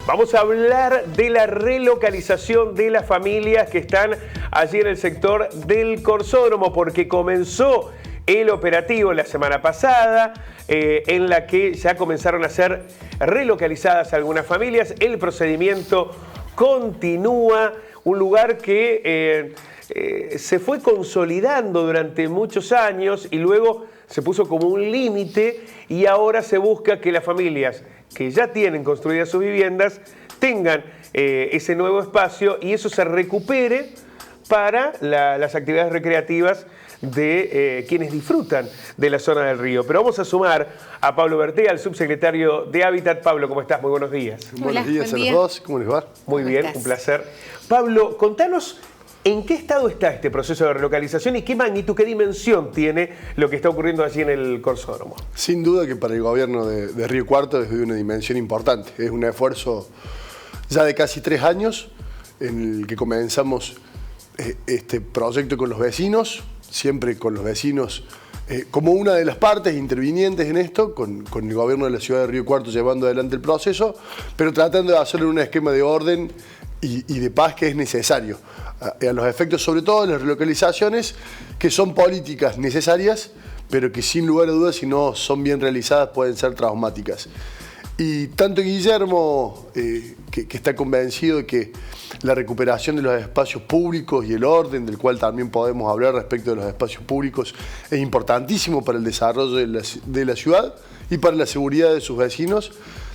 Vamos a hablar de la relocalización de las familias que están allí en el sector del Corsódromo, porque comenzó el operativo la semana pasada, en la que ya comenzaron a ser relocalizadas algunas familias. El procedimiento continúa, un lugar que se fue consolidando durante muchos años y luego se puso como un límite, y ahora se busca que las familias que ya tienen construidas sus viviendas tengan ese nuevo espacio y eso se recupere para las actividades recreativas de quienes disfrutan de la zona del río. Pero vamos a sumar a Pablo Bertea, el subsecretario de Hábitat. Pablo, ¿cómo estás? Muy buenos días. Hola, buenos días a los dos. ¿Cómo les va? Muy bien, un placer. Pablo, contanos en qué estado está este proceso de relocalización y qué magnitud, qué dimensión tiene lo que está ocurriendo allí en el Corsódromo. Sin duda que para el gobierno de Río Cuarto es de una dimensión importante. Es un esfuerzo ya de casi 3 años en el que comenzamos este proyecto con los vecinos, siempre con los vecinos como una de las partes intervinientes en esto, con el gobierno de la ciudad de Río Cuarto llevando adelante el proceso, pero tratando de hacerlo en un esquema de orden y de paz que es necesario, a los efectos sobre todo de las relocalizaciones, que son políticas necesarias, pero que sin lugar a dudas, si no son bien realizadas, pueden ser traumáticas. Y tanto Guillermo, que está convencido de que la recuperación de los espacios públicos y el orden, del cual también podemos hablar respecto de los espacios públicos, es importantísimo para el desarrollo de la ciudad y para la seguridad de sus vecinos.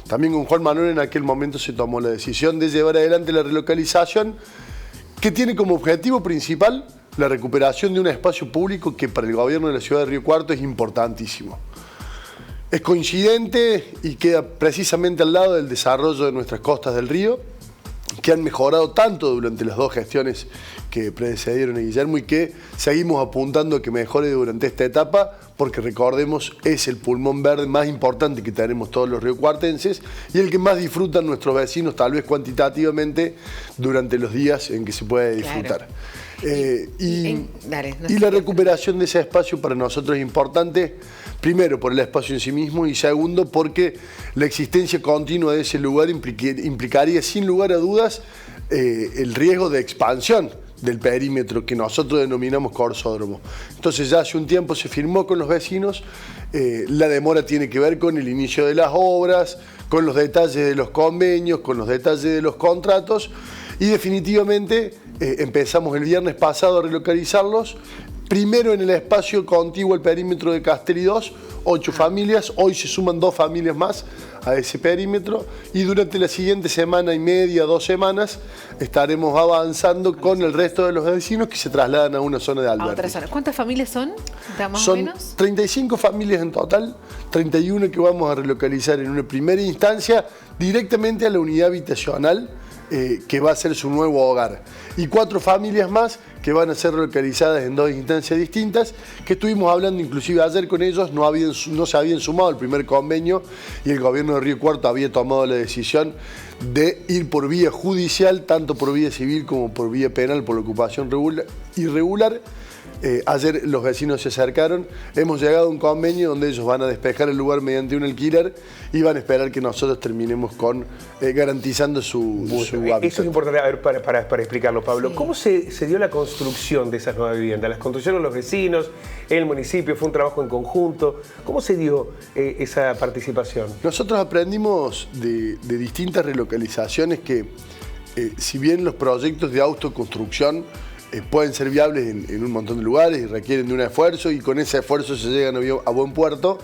También con Juan Manuel en aquel momento se tomó la decisión de llevar adelante la relocalización, que tiene como objetivo principal la recuperación de un espacio público que para el gobierno de la ciudad de Río Cuarto es importantísimo. Es coincidente y queda precisamente al lado del desarrollo de nuestras costas del río, que han mejorado tanto durante las 2 gestiones que precedieron a Guillermo y que seguimos apuntando a que mejore durante esta etapa, porque recordemos, es el pulmón verde más importante que tenemos todos los riocuartenses y el que más disfrutan nuestros vecinos, tal vez cuantitativamente, durante los días en que se puede disfrutar. Claro. Y la recuperación de ese espacio para nosotros es importante, primero por el espacio en sí mismo y segundo porque la existencia continua de ese lugar implicaría sin lugar a dudas el riesgo de expansión del perímetro que nosotros denominamos Corsódromo. Entonces ya hace un tiempo se firmó con los vecinos, la demora tiene que ver con el inicio de las obras, con los detalles de los convenios, con los detalles de los contratos y definitivamente empezamos el viernes pasado a relocalizarlos, primero en el espacio contiguo al perímetro de Castelli 2, 8 familias, hoy se suman 2 familias más a ese perímetro y durante la siguiente semana y media, 2 semanas, estaremos avanzando con el resto de los vecinos que se trasladan a una zona de albergue. A otra zona. ¿Cuántas familias son? ¿Más o menos? Son 35 familias en total, 31 que vamos a relocalizar en una primera instancia directamente a la unidad habitacional que va a ser su nuevo hogar. Y 4 familias más que van a ser relocalizadas en 2 instancias distintas, que estuvimos hablando inclusive ayer con ellos, no se habían sumado al primer convenio y el gobierno de Río Cuarto había tomado la decisión de ir por vía judicial, tanto por vía civil como por vía penal, por la ocupación irregular. Ayer los vecinos se acercaron, hemos llegado a un convenio donde ellos van a despejar el lugar mediante un alquiler y van a esperar que nosotros terminemos con garantizando su hábitat. Eso es importante, a ver, para explicarlo, Pablo. Sí. ¿Cómo se dio la construcción de esas nuevas viviendas? ¿Las construyeron los vecinos, el municipio? ¿Fue un trabajo en conjunto? ¿Cómo se dio esa participación? Nosotros aprendimos de distintas relocalizaciones que, si bien los proyectos de autoconstrucción pueden ser viables en un montón de lugares y requieren de un esfuerzo y con ese esfuerzo se llegan a buen puerto,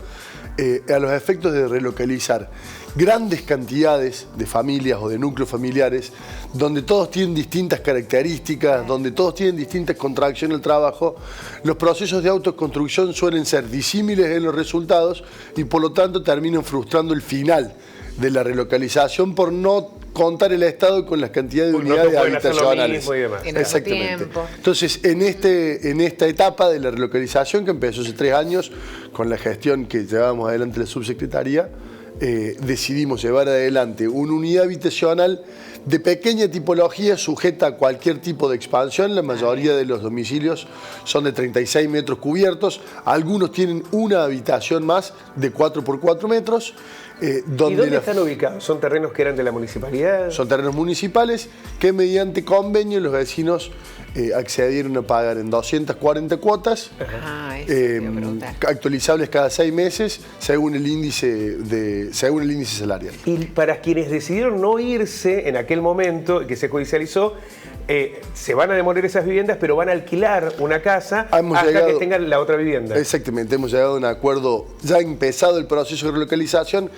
a los efectos de relocalizar grandes cantidades de familias o de núcleos familiares donde todos tienen distintas características, donde todos tienen distintas contracciones al trabajo, los procesos de autoconstrucción suelen ser disímiles en los resultados y por lo tanto terminan frustrando el final de la relocalización por no contar el Estado con las cantidades de unidades habitacionales. Exactamente. Entonces, en esta etapa de la relocalización que empezó hace 3 años, con la gestión que llevamos adelante la subsecretaría, decidimos llevar adelante una unidad habitacional de pequeña tipología sujeta a cualquier tipo de expansión. La mayoría de los domicilios son de 36 metros cubiertos, algunos tienen una habitación más de 4 por 4 metros ¿Y dónde están ubicados? ¿Son terrenos que eran de la municipalidad? Son terrenos municipales que mediante convenio los vecinos accedieron a pagar en 240 cuotas, actualizables cada 6 meses, según el índice salarial. Y para quienes decidieron no irse en aquel momento que se judicializó, se van a demoler esas viviendas, pero van a alquilar una casa hasta que tengan la otra vivienda. Exactamente, hemos llegado a un acuerdo, ya ha empezado el proceso de relocalización,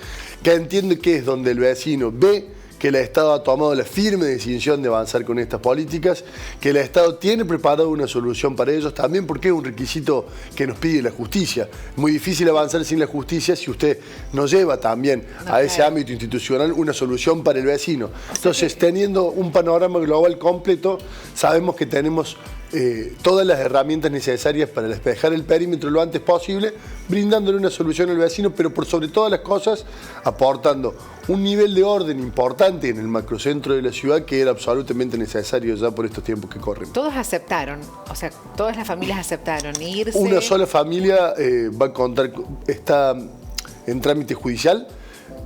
que entiendo que es donde el vecino ve que el Estado ha tomado la firme decisión de avanzar con estas políticas, que el Estado tiene preparado una solución para ellos, también porque es un requisito que nos pide la justicia. Es muy difícil avanzar sin la justicia si usted no lleva también a ese ámbito institucional una solución para el vecino. Entonces, teniendo un panorama global completo, sabemos que tenemos todas las herramientas necesarias para despejar el perímetro lo antes posible, brindándole una solución al vecino, pero por sobre todas las cosas aportando un nivel de orden importante en el macrocentro de la ciudad que era absolutamente necesario ya por estos tiempos que corren. Todos aceptaron, o sea, todas las familias aceptaron irse. Una sola familia va a contar, está en trámite judicial,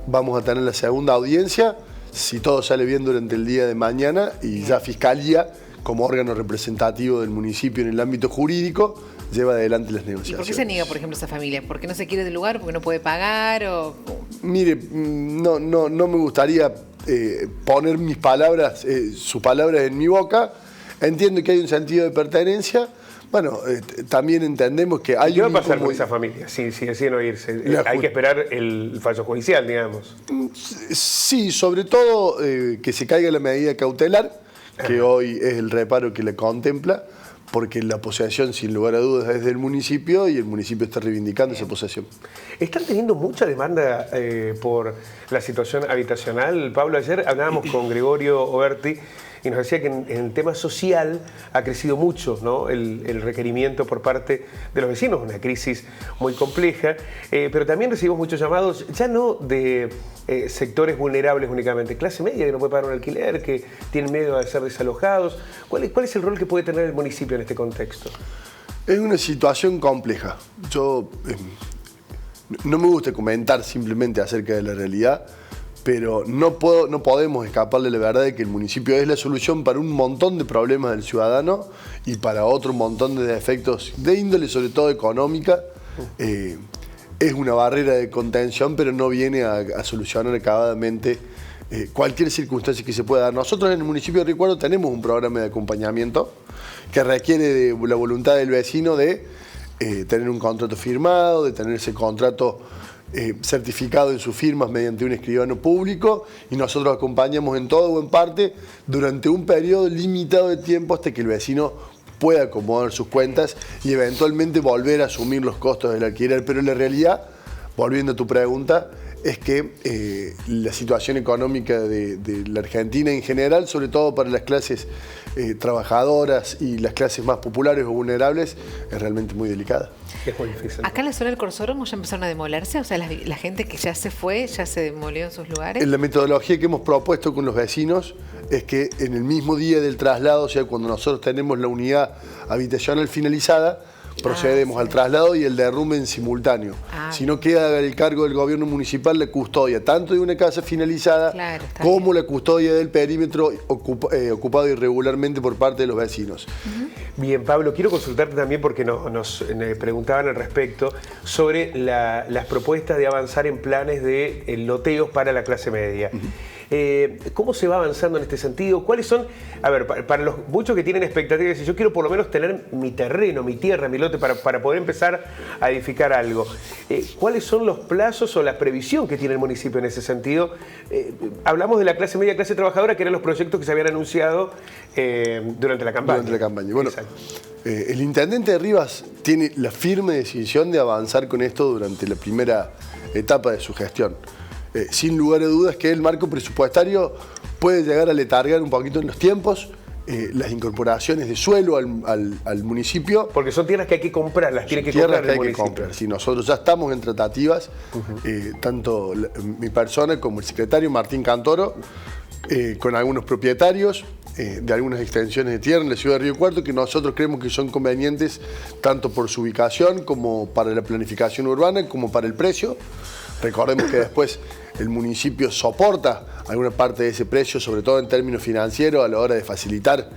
vamos a tener la segunda audiencia, si todo sale bien durante el día de mañana, y ya Fiscalía, como órgano representativo del municipio en el ámbito jurídico, lleva adelante las negociaciones. ¿Y por qué se niega, por ejemplo, esa familia? ¿Por qué no se quiere del lugar? ¿Porque no puede pagar? O... Mire, no me gustaría poner mis palabras, sus palabras en mi boca. Entiendo que hay un sentido de pertenencia. Bueno, también entendemos que hay... ¿Qué va a pasar con esa familia si deciden no irse? Hay que esperar el fallo judicial, digamos. Sí, sobre todo que se caiga la medida cautelar, que hoy es el reparo que le contempla, porque la posesión, sin lugar a dudas, es del municipio y el municipio está reivindicando esa posesión. ¿Están teniendo mucha demanda por la situación habitacional? Pablo, ayer hablábamos con Gregorio Oberti y nos decía que en el tema social ha crecido mucho, ¿no? el requerimiento por parte de los vecinos, una crisis muy compleja, pero también recibimos muchos llamados, ya no de sectores vulnerables únicamente, clase media que no puede pagar un alquiler, que tienen miedo de ser desalojados. ¿Cuál es el rol que puede tener el municipio en este contexto? Es una situación compleja. Yo no me gusta comentar simplemente acerca de la realidad, pero no podemos escaparle la verdad de que el municipio es la solución para un montón de problemas del ciudadano y para otro montón de defectos de índole, sobre todo económica. Es una barrera de contención, pero no viene a solucionar acabadamente cualquier circunstancia que se pueda dar. Nosotros en el municipio de Río Cuarto tenemos un programa de acompañamiento que requiere de la voluntad del vecino de tener un contrato firmado, de tener ese contrato certificado en sus firmas mediante un escribano público, y nosotros acompañamos en todo o en parte durante un periodo limitado de tiempo hasta que el vecino pueda acomodar sus cuentas y eventualmente volver a asumir los costos del alquiler. Pero la realidad, volviendo a tu pregunta, es que la situación económica de la Argentina en general, sobre todo para las clases trabajadoras y las clases más populares o vulnerables, es realmente muy delicada. Es muy difícil. ¿Acá en la zona del Corsódromo ya empezaron a demolerse? O sea, la gente que ya se fue, ya se demolió en sus lugares. En la metodología que hemos propuesto con los vecinos es que en el mismo día del traslado, o sea, cuando nosotros tenemos la unidad habitacional finalizada, procedemos al traslado y el derrumbe en simultáneo. Si no queda el cargo del gobierno municipal la custodia tanto de una casa finalizada como la custodia del perímetro ocupado irregularmente por parte de los vecinos. Bien, Pablo, quiero consultarte también porque nos preguntaban al respecto sobre las propuestas de avanzar en planes de loteos para la clase media. ¿Cómo se va avanzando en este sentido? ¿Cuáles son, a ver, para los muchos que tienen expectativas, yo quiero por lo menos tener mi terreno, mi tierra, mi lote para poder empezar a edificar algo? ¿Cuáles son los plazos o la previsión que tiene el municipio en ese sentido? Hablamos de la clase media, clase trabajadora, que eran los proyectos que se habían anunciado durante la campaña. Durante la campaña. Bueno, el intendente de Rivas tiene la firme decisión de avanzar con esto durante la primera etapa de su gestión. Sin lugar a dudas que el marco presupuestario puede llegar a letargar un poquito en los tiempos, las incorporaciones de suelo al municipio. Porque son tierras que hay que comprar, las tiene que comprar el municipio. Si nosotros ya estamos en tratativas, tanto mi persona como el secretario Martín Cantoro, con algunos propietarios de algunas extensiones de tierra en la ciudad de Río Cuarto que nosotros creemos que son convenientes tanto por su ubicación como para la planificación urbana como para el precio. Recordemos que después el municipio soporta alguna parte de ese precio, sobre todo en términos financieros, a la hora de facilitar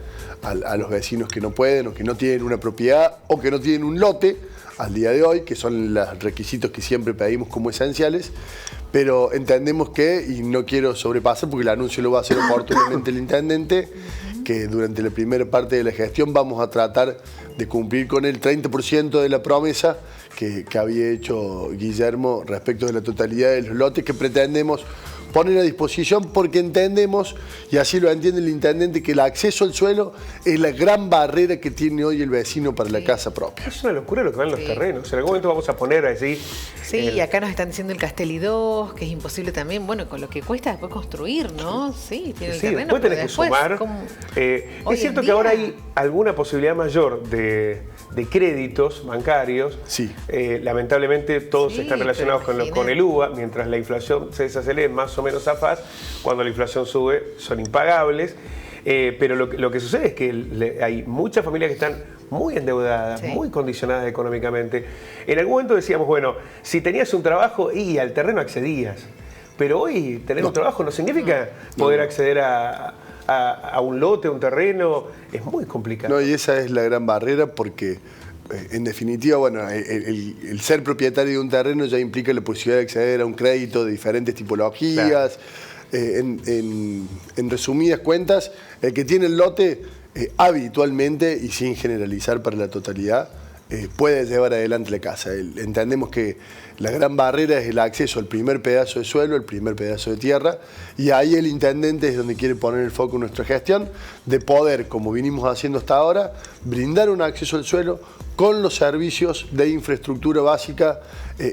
a los vecinos que no pueden o que no tienen una propiedad o que no tienen un lote al día de hoy, que son los requisitos que siempre pedimos como esenciales. Pero entendemos que, y no quiero sobrepasar porque el anuncio lo va a hacer oportunamente el intendente, que durante la primera parte de la gestión vamos a tratar de cumplir con el 30% de la promesa que había hecho Guillermo respecto de la totalidad de los lotes que pretendemos poner a disposición, porque entendemos, y así lo entiende el intendente, que el acceso al suelo es la gran barrera que tiene hoy el vecino para la casa propia. Es una locura lo que van los terrenos. En algún momento vamos a poner allí... Sí, y acá nos están diciendo el Castelli 2, que es imposible también, bueno, con lo que cuesta después construir, ¿no? Sí, tiene el terreno. Después tenés que sumar. Es cierto que ahora hay alguna posibilidad mayor de créditos bancarios. Sí. Lamentablemente todos están relacionados con el UVA, mientras la inflación se desacelere más o menos a paz, cuando la inflación sube son impagables. Pero lo que sucede es que hay muchas familias que están muy endeudadas, muy condicionadas económicamente. En algún momento decíamos, bueno, si tenías un trabajo y al terreno accedías, pero hoy tener un trabajo no significa poder acceder a un lote, a un terreno, es muy complicado. No, y esa es la gran barrera porque, en definitiva, bueno, el ser propietario de un terreno ya implica la posibilidad de acceder a un crédito de diferentes tipologías. Claro. En resumidas cuentas, el que tiene el lote habitualmente y sin generalizar para la totalidad puede llevar adelante la casa. Entendemos que la gran barrera es el acceso al primer pedazo de suelo, el primer pedazo de tierra, y ahí el intendente es donde quiere poner el foco en nuestra gestión, de poder, como vinimos haciendo hasta ahora, brindar un acceso al suelo con los servicios de infraestructura básica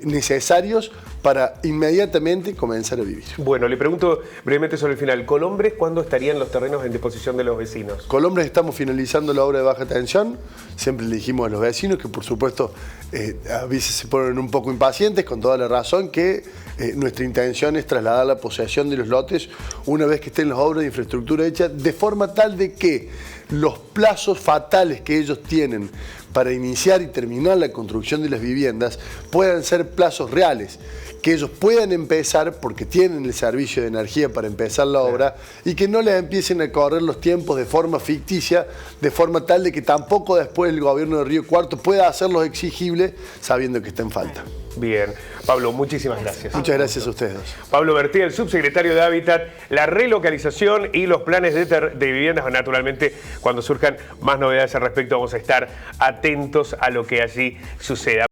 necesarios para inmediatamente comenzar a vivir. Bueno, le pregunto brevemente sobre el final. ¿Colombres cuándo estarían los terrenos en disposición de los vecinos? Colombres estamos finalizando la obra de baja tensión. Siempre le dijimos a los vecinos que, por supuesto, a veces se ponen un poco impacientes, con toda la razón, que nuestra intención es trasladar la posesión de los lotes una vez que estén las obras de infraestructura hechas, de forma tal de que los plazos fatales que ellos tienen para iniciar y terminar la construcción de las viviendas puedan ser plazos reales, que ellos puedan empezar porque tienen el servicio de energía para empezar la obra y que no les empiecen a correr los tiempos de forma ficticia, de forma tal de que tampoco después el gobierno de Río Cuarto pueda hacerlos exigibles sabiendo que está en falta. Bien. Pablo, muchísimas gracias. Muchas gracias a ustedes. Pablo Bertí, el subsecretario de Hábitat, la relocalización y los planes de viviendas. Naturalmente, cuando surjan más novedades al respecto, vamos a estar atentos a lo que allí suceda.